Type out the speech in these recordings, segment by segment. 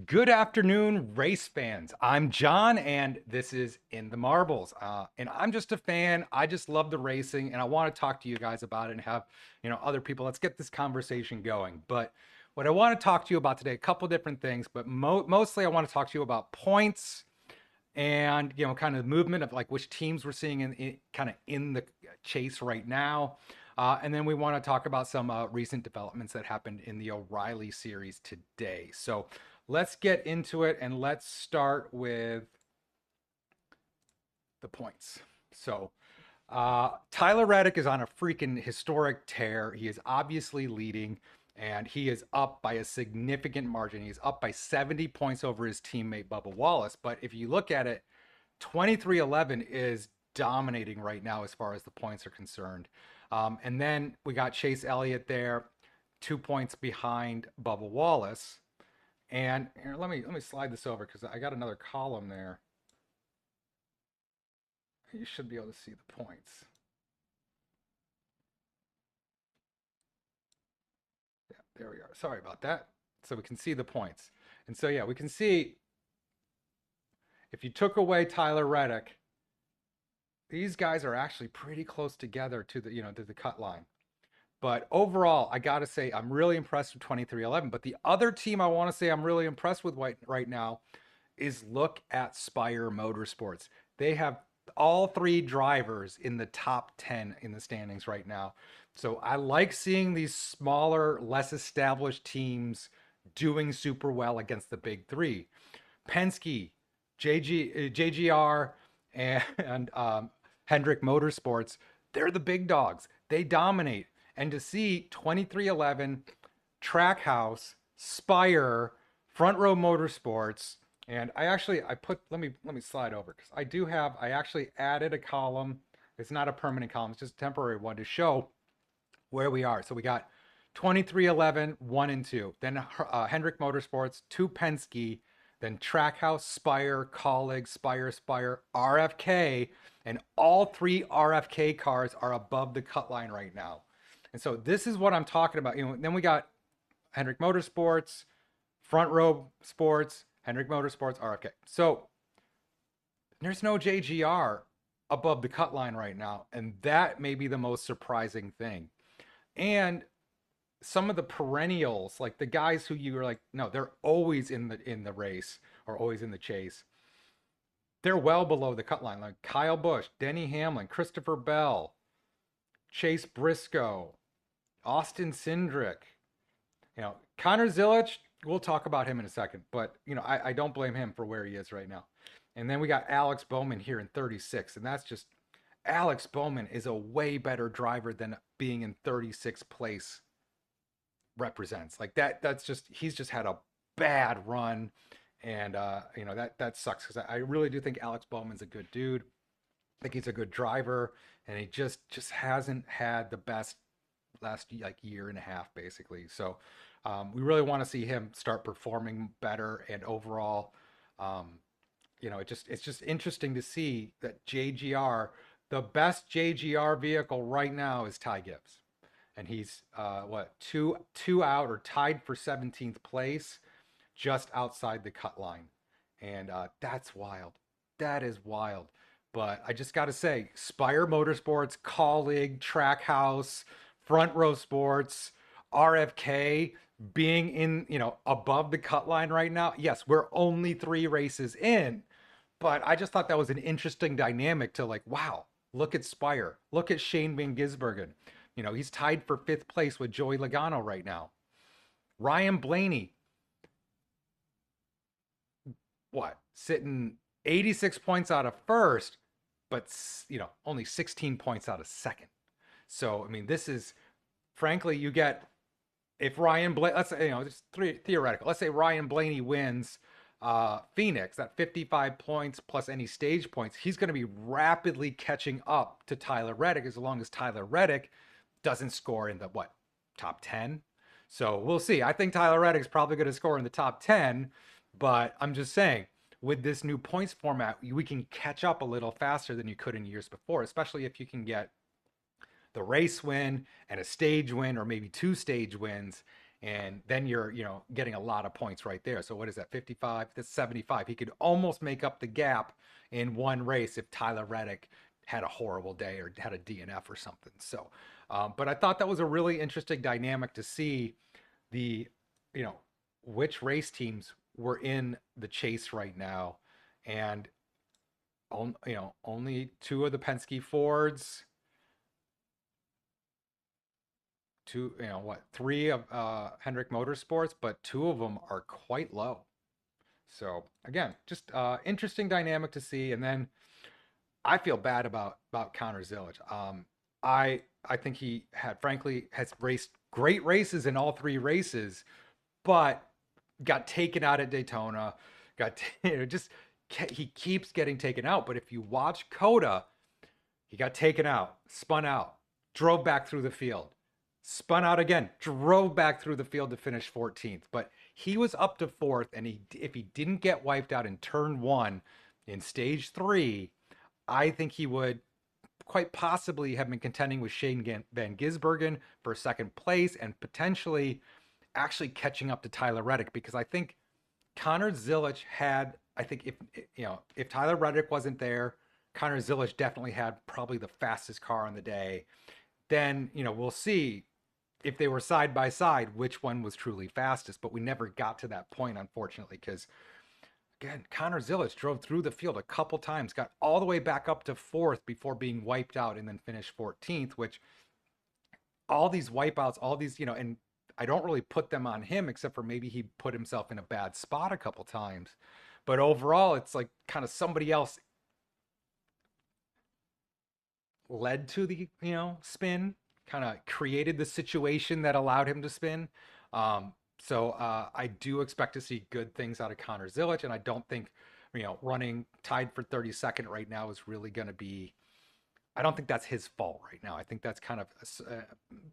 Good afternoon, race fans. I'm John, and this is In the Marbles. And I'm just a fan. I just love the racing, and I want to talk to you guys about it and have other people. Let's get this conversation going. But what I want to talk to you about today, a couple different things, but mostly I want to talk to you about points and kind of the movement of like which teams we're seeing in kind of in the chase right now. And then we want to talk about some recent developments that happened in the O'Reilly series today. So let's get into it, and let's start with the points. So Tyler Reddick is on a freaking historic tear. He is obviously leading, and he is up by a significant margin. He's up by 70 points over his teammate Bubba Wallace. But if you look at it, 2311 is dominating right now as far as the points are concerned. And then we got Chase Elliott there, 2 points behind Bubba Wallace. And here, let me slide this over because I got another column there. You should be able to see the points. Yeah, there we are. Sorry about that. So we can see the points. And so, yeah, we can see if you took away Tyler Reddick, these guys are actually pretty close together to the cut line. But overall, I got to say, I'm really impressed with 2311. But the other team I want to say I'm really impressed with right now is look at Spire Motorsports. They have all three drivers in the top 10 in the standings right now. So I like seeing these smaller, less established teams doing super well against the big three. Penske, JGR, and Hendrick Motorsports, they're the big dogs. They dominate. And to see 2311, Trackhouse, Spire, Front Row Motorsports, and I put let me slide over because I actually added a column. It's not a permanent column, it's just a temporary one to show where we are. So we got 2311, 1 and 2. Then Hendrick Motorsports, 2 Penske, then Trackhouse, Spire, Colleague, Spire, RFK, and all three RFK cars are above the cut line right now. And so this is what I'm talking about. Then we got Hendrick Motorsports, Front Row Sports, Hendrick Motorsports, RFK. So there's no JGR above the cut line right now, and that may be the most surprising thing. And some of the perennials, like the guys who you were like, no, they're always in the race or always in the chase. They're well below the cut line, like Kyle Busch, Denny Hamlin, Christopher Bell, Chase Briscoe, Austin Cindric, Connor Zilic. We'll talk about him in a second, but I don't blame him for where he is right now. And then we got Alex Bowman here in 36, and that's just Alex Bowman is a way better driver than being in 36th place represents. Like that's just he's just had a bad run, and that sucks because I really do think Alex Bowman's a good dude. I think he's a good driver, and he just hasn't had the best last like year and a half basically. So we really want to see him start performing better, and overall, it's just interesting to see that JGR, the best JGR vehicle right now is Ty Gibbs, and he's two out or tied for 17th place, just outside the cut line, and that's wild. That is wild. But I just got to say, Spire Motorsports, Colleague, Trackhouse, Front Row Sports, RFK being in, above the cut line right now. Yes, we're only 3 races in, but I just thought that was an interesting dynamic to like, wow, look at Spire. Look at Shane van Gisbergen. He's tied for 5th place with Joey Logano right now. Ryan Blaney, sitting 86 points out of first, but only 16 points out of second. So I mean, this is frankly, you get if Ryan Blaney, let's say just theoretical. Let's say Ryan Blaney wins Phoenix, that 55 points plus any stage points, he's going to be rapidly catching up to Tyler Reddick as long as Tyler Reddick doesn't score in the top 10. So we'll see. I think Tyler Reddick's probably going to score in the top 10, but I'm just saying, with this new points format, we can catch up a little faster than you could in years before, especially if you can get the race win and a stage win, or maybe 2 stage wins, And then you're, getting a lot of points right there. So what is that, 55? That's 75. He could almost make up the gap in one race if Tyler Reddick had a horrible day or had a DNF or something. So, but I thought that was a really interesting dynamic to see the, you know, which race teams were in the chase right now. And, only two of the Penske Fords, two, three of Hendrick Motorsports, but two of them are quite low. So again, just interesting dynamic to see. And then I feel bad about Connor Zilisch. I think he frankly has raced great races in all three races, but got taken out at Daytona. He keeps getting taken out. But if you watch CoTA, he got taken out, spun out, drove back through the field, spun out again, drove back through the field to finish 14th. But he was up to fourth, and if he didn't get wiped out in turn one in stage 3, I think he would quite possibly have been contending with Shane van Gisbergen for second place and potentially actually catching up to Tyler Reddick, because I think Connor Zilisch had, I think if Tyler Reddick wasn't there, Connor Zilisch definitely had probably the fastest car on the day. Then, we'll see if they were side by side, which one was truly fastest, but we never got to that point, unfortunately, because again, Connor Zilisch drove through the field a couple times, got all the way back up to fourth before being wiped out and then finished 14th, which all these wipeouts, all these, and I don't really put them on him except for maybe he put himself in a bad spot a couple times. But overall, it's like kind of somebody else led to the, spin, kind of created the situation that allowed him to spin. So I do expect to see good things out of Connor Zilisch, and I don't think, running tied for 32nd right now is really going to be. I don't think that's his fault right now. I think that's kind of a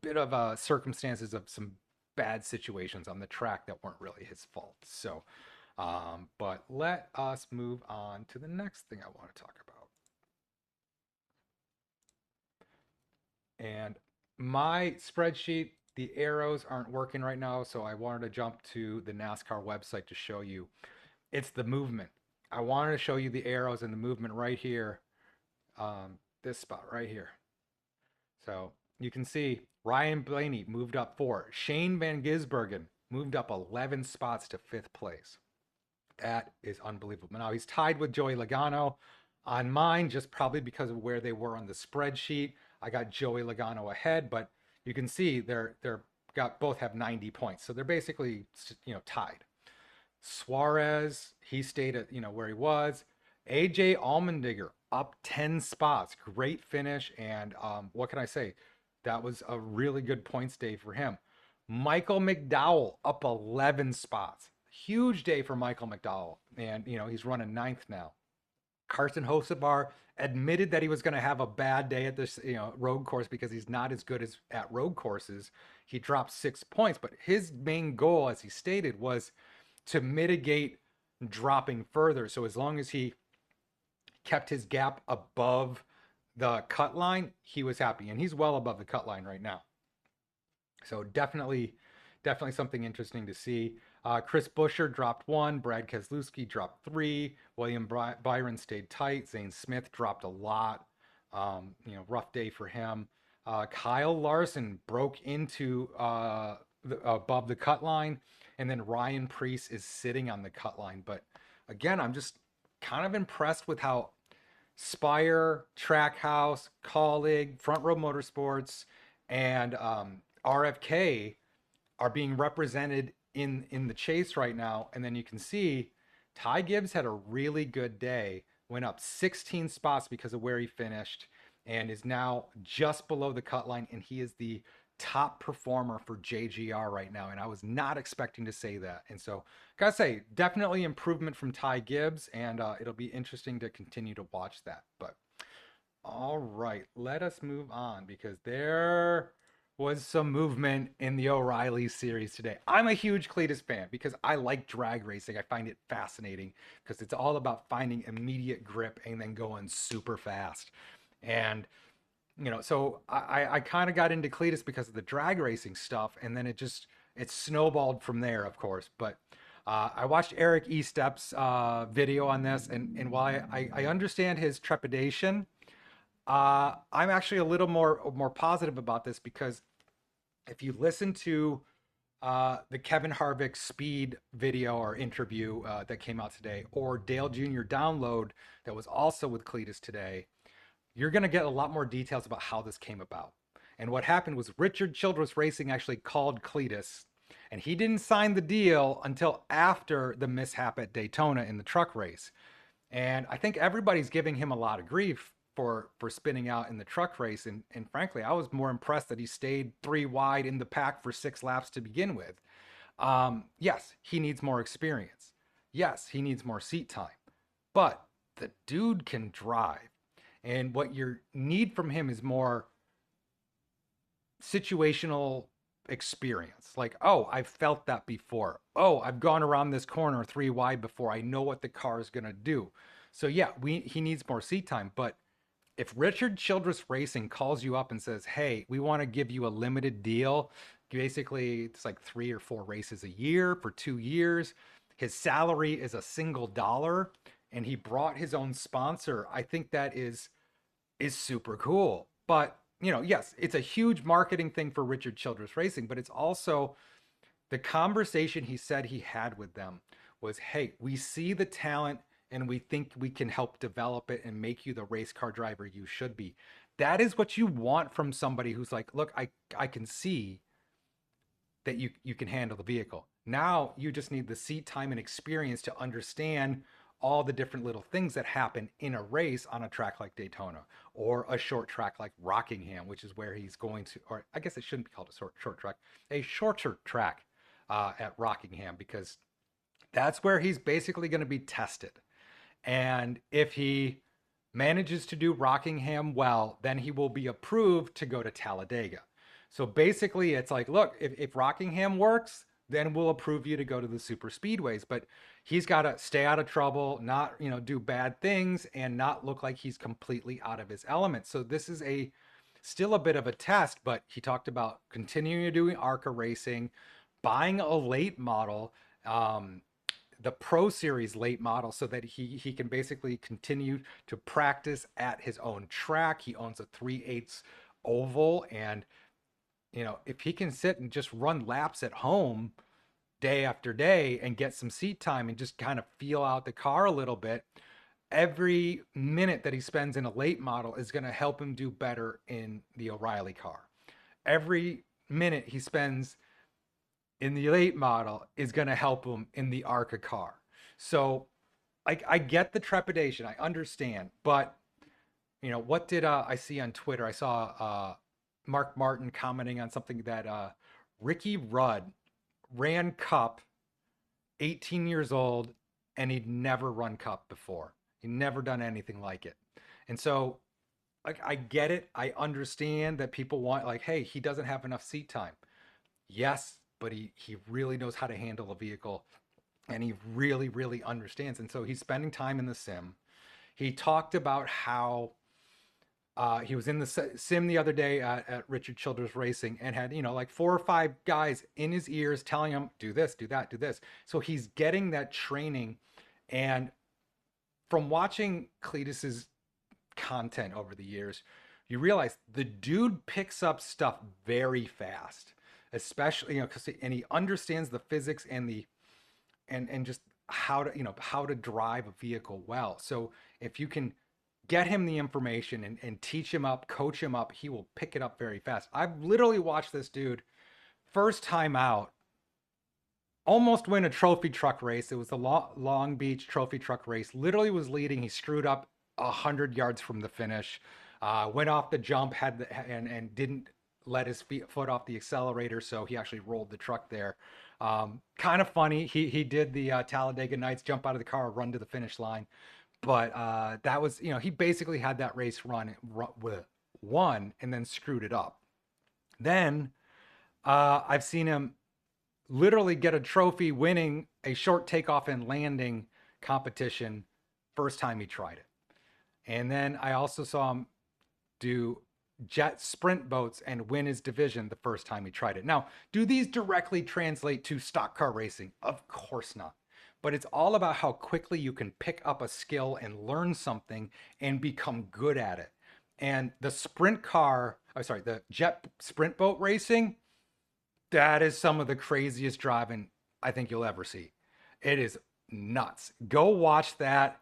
bit of circumstances of some bad situations on the track that weren't really his fault. So, but let us move on to the next thing I want to talk about. And my spreadsheet, the arrows aren't working right now, so I wanted to jump to the NASCAR website to show you. It's the movement. I wanted to show you the arrows and the movement right here, this spot right here. So you can see Ryan Blaney moved up 4. Shane van Gisbergen moved up 11 spots to 5th place. That is unbelievable. Now he's tied with Joey Logano on mine, just probably because of where they were on the spreadsheet. I got Joey Logano ahead, but you can see they're both have 90 points. So they're basically, tied. Suarez, he stayed at, where he was. AJ Allmendinger up 10 spots. Great finish. And what can I say? That was a really good points day for him. Michael McDowell up 11 spots. Huge day for Michael McDowell. And, he's running 9th now. Carson Hocevar admitted that he was going to have a bad day at this, road course because he's not as good as at road courses. He dropped 6 points, but his main goal, as he stated, was to mitigate dropping further. So as long as he kept his gap above the cut line, he was happy, and he's well above the cut line right now. So definitely something interesting to see. Chris Buescher dropped 1. Brad Keselowski dropped 3. William Byron stayed tight. Zane Smith dropped a lot. Rough day for him. Kyle Larson broke into above the cut line, and then Ryan Preece is sitting on the cut line. But again, I'm just kind of impressed with how Spire, Trackhouse, Colleague, Front Row Motorsports, and RFK are being represented in the chase right now. And then you can see Ty Gibbs had a really good day, went up 16 spots because of where he finished, and is now just below the cut line, and he is the top performer for JGR right now, and I was not expecting to say that. And so gotta say, definitely improvement from Ty Gibbs, and it'll be interesting to continue to watch that. But all right, let us move on, because there was some movement in the O'Reilly series today. I'm a huge Cleetus fan because I like drag racing. I find it fascinating because it's all about finding immediate grip and then going super fast. And so I kind of got into Cleetus because of the drag racing stuff, and then it just It's snowballed from there, of course. But I watched Eric Estep's video on this, and while I understand his trepidation, I'm actually a little more positive about this because if you listen to the Kevin Harvick speed video or interview that came out today, or Dale Jr. download that was also with Cleetus today, you're going to get a lot more details about how this came about. And what happened was Richard Childress Racing actually called Cleetus, and he didn't sign the deal until after the mishap at Daytona in the truck race. And I think everybody's giving him a lot of grief for spinning out in the truck race. And frankly, I was more impressed that he stayed 3 wide in the pack for 6 laps to begin with. Yes, he needs more experience. Yes, he needs more seat time. But the dude can drive. And what you need from him is more situational experience. Like, oh, I've felt that before. Oh, I've gone around this corner 3 wide before. I know what the car is going to do. So yeah, he needs more seat time. But if Richard Childress Racing calls you up and says, hey, we want to give you a limited deal, basically it's like 3 or 4 races a year for 2 years. His salary is a single dollar, and he brought his own sponsor. I think that is super cool. But yes, it's a huge marketing thing for Richard Childress Racing, but it's also the conversation he said he had with them was, hey, we see the talent and we think we can help develop it and make you the race car driver you should be. That is what you want from somebody who's like, look, I can see that you can handle the vehicle. Now you just need the seat time and experience to understand all the different little things that happen in a race on a track like Daytona or a short track like Rockingham, which is where he's going to, or I guess it shouldn't be called a short track, a shorter track at Rockingham, because that's where he's basically going to be tested. And if he manages to do Rockingham well, then he will be approved to go to Talladega. So basically it's like, look, if Rockingham works, then we'll approve you to go to the super speedways. But he's got to stay out of trouble, not, do bad things, and not look like he's completely out of his element. So this is still a bit of a test, but he talked about continuing to do ARCA racing, buying a late model, the Pro Series late model, so that he can basically continue to practice at his own track. He owns a 3/8 oval, and if he can sit and just run laps at home day after day and get some seat time and just kind of feel out the car a little bit, every minute that he spends in a late model is going to help him do better in the O'Reilly car. Every minute he spends in the late model is going to help him in the ARCA car. So I get the trepidation. I understand. But, what did I see on Twitter? I saw Mark Martin commenting on something that Ricky Rudd ran Cup, 18 years old, and he'd never run Cup before. He'd never done anything like it. And so I get it. I understand that people want, like, hey, he doesn't have enough seat time. Yes, but he really knows how to handle a vehicle, and he really, really understands. And so he's spending time in the sim. He talked about how he was in the sim the other day at Richard Childress Racing and had, like 4 or 5 guys in his ears telling him, do this, do that, do this. So he's getting that training. And from watching Cleetus's content over the years, you realize the dude picks up stuff very fast, especially, and he understands the physics and and just how to drive a vehicle well. So if you can get him the information and teach him up, coach him up, he will pick it up very fast. I've literally watched this dude first time out almost win a trophy truck race. It was the Long Beach trophy truck race. Literally was leading. He screwed up 100 yards from the finish, went off the jump, and didn't let his foot off the accelerator, so he actually rolled the truck there. Kind of funny. He did the Talladega Nights, jump out of the car, run to the finish line. But that was, he basically had that race won and then screwed it up. Then I've seen him literally get a trophy winning a short takeoff and landing competition first time he tried it. And then I also saw him do jet sprint boats and win his division the first time he tried it. Now, do these directly translate to stock car racing? Of course not. But it's all about how quickly you can pick up a skill and learn something and become good at it. And the jet sprint boat racing, that is some of the craziest driving I think you'll ever see. It is nuts. Go watch that.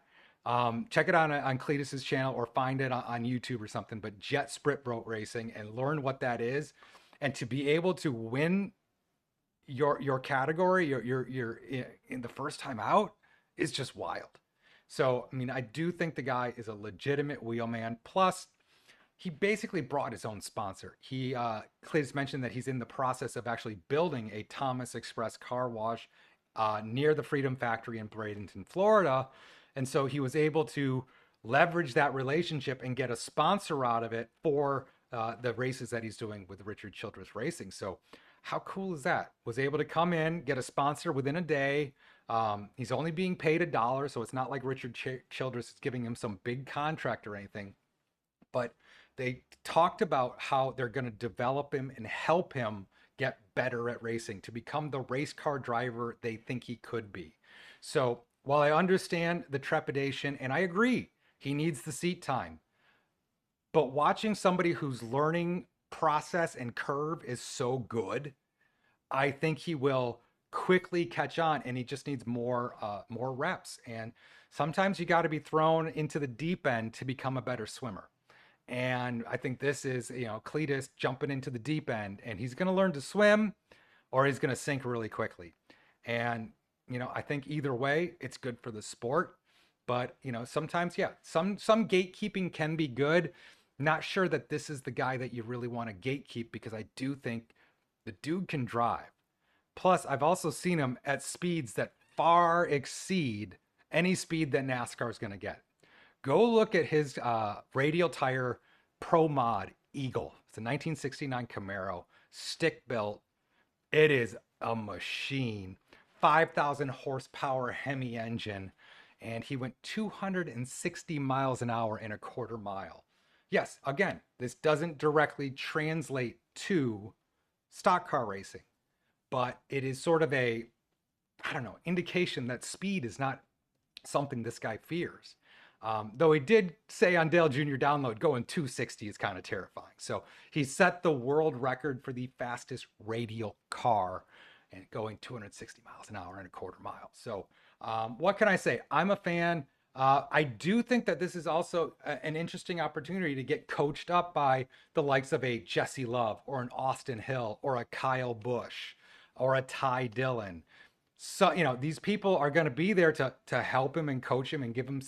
Check it out on Cleetus's channel or find it on YouTube or something. But jet sprint boat racing, and learn what that is, and to be able to win your category, you're in the first time out, is just wild. So I mean, I do think the guy is a legitimate wheelman. Plus, he basically brought his own sponsor. Cleetus mentioned that he's in the process of actually building a Thomas Express car wash near the Freedom Factory in Bradenton, Florida. And so he was able to leverage that relationship and get a sponsor out of it for the races that he's doing with Richard Childress Racing. So how cool is that? Was able to come in, get a sponsor within a day. He's only being paid $1, so it's not like Richard Childress is giving him some big contract or anything. But they talked about how they're going to develop him and help him get better at racing to become the race car driver they think he could be. So while I understand the trepidation, and I agree, he needs the seat time, but watching somebody whose learning process and curve is so good, I think he will quickly catch on, and he just needs more reps. And sometimes you got to be thrown into the deep end to become a better swimmer. And I think this is, Cleetus jumping into the deep end, and he's going to learn to swim or he's going to sink really quickly. And, I think either way, it's good for the sport. But, sometimes, yeah, some gatekeeping can be good. Not sure that this is the guy that you really want to gatekeep, because I do think the dude can drive. Plus, I've also seen him at speeds that far exceed any speed that NASCAR is going to get. Go look at his radial tire Pro Mod Eagle. It's a 1969 Camaro, stick built. It is a machine. 5,000 horsepower Hemi engine. And he went 260 miles an hour in a quarter mile. Yes, again, this doesn't directly translate to stock car racing, but it is sort of a, indication that speed is not something this guy fears. Though he did say on Dale Jr. Download, going 260 is kind of terrifying. So he set the world record for the fastest radial car and going 260 miles an hour in a quarter mile. So what can I say? I'm a fan. I do think that this is also an interesting opportunity to get coached up by the likes of a Jesse Love or an Austin Hill or a Kyle Busch or a Ty Dillon. So, these people are going to be there to help him and coach him and give him,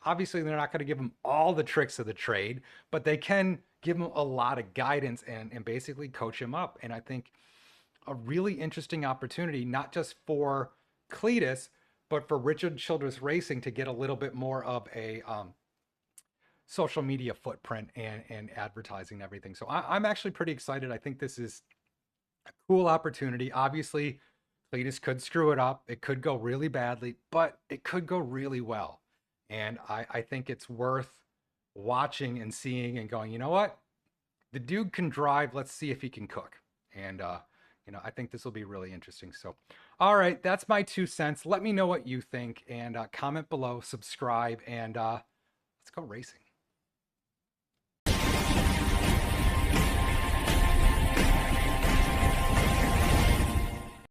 obviously they're not going to give him all the tricks of the trade, but they can give him a lot of guidance and basically coach him up. And I think a really interesting opportunity, not just for Cleetus, but for Richard Childress Racing to get a little bit more of a social media footprint and advertising and everything. So I'm actually pretty excited. I think this is a cool opportunity. Obviously, Cleetus could screw it up. It could go really badly, but it could go really well. And I think it's worth watching and seeing and going, you know what? The dude can drive. Let's see if he can cook. And, I think this will be really interesting. So, all right, that's my 2 cents. Let me know what you think, and comment below, subscribe, and let's go racing.